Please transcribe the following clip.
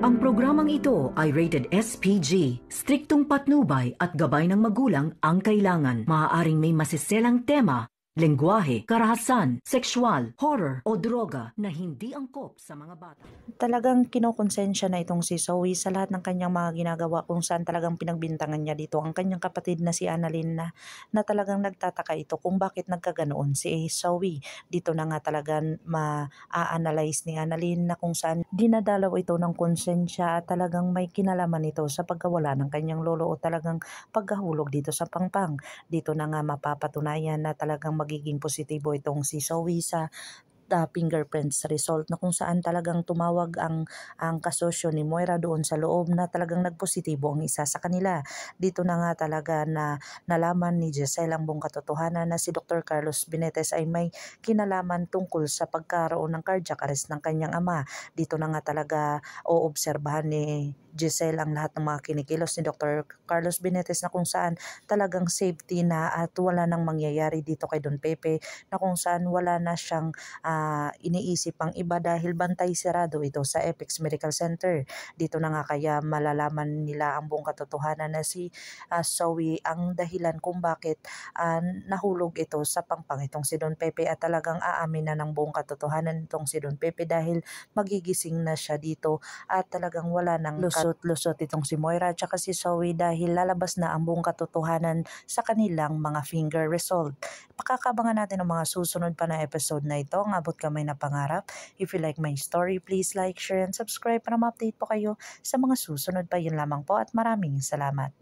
Ang programang ito ay rated SPG. Striktong patnubay at gabay ng magulang ang kailangan. Maaaring may masiselang tema, lengguwahe, karahasan, sexual, horror o droga na hindi angkop sa mga bata. Talagang kinokonsensya na itong si Zoe sa lahat ng kanyang mga ginagawa, kung saan talagang pinagbintangan niya dito ang kanyang kapatid na si Annalyn na talagang nagtataka ito kung bakit nagkaganoon si Zoe. Dito na nga talagang ma-analyze ni Annalyn na kung saan dinadalaw ito ng konsensya at talagang may kinalaman ito sa pagkawala ng kanyang lolo o talagang pagkahulog dito sa pangpang. Dito na nga mapapatunayan na talagang magiging positibo itong si Zoe sa fingerprints result, na kung saan talagang tumawag ang kasosyo ni Moira doon sa loob na talagang nagpositibo ang isa sa kanila. Dito na nga talaga na nalaman ni Giselle ang buong katotohanan na si Dr. Carlos Benitez ay may kinalaman tungkol sa pagkaroon ng cardiac arrest ng kanyang ama. Dito na nga talaga oobserbahan ni Giselle ang lahat ng mga kinikilos ni Dr. Carlos Benitez, na kung saan talagang safety na at wala nang mangyayari dito kay Don Pepe, na kung saan wala na siyang iniisip ang iba dahil bantay sarado ito sa Apex Medical Center. Dito na nga kaya malalaman nila ang buong katotohanan na si Zoe ang dahilan kung bakit nahulog ito sa pangpang itong si Don Pepe, at talagang aamin na ng buong katotohanan itong si Don Pepe dahil magigising na siya dito at talagang wala nang lusot itong si Moira at saka si Zoe dahil lalabas na ang buong katotohanan sa kanilang mga finger result. Pakakabangan natin ang mga susunod pa na episode na ito. Ang abot kamay na pangarap. If you like my story, please like, share, and subscribe para ma-update po kayo sa mga susunod pa. Yun lamang po at maraming salamat.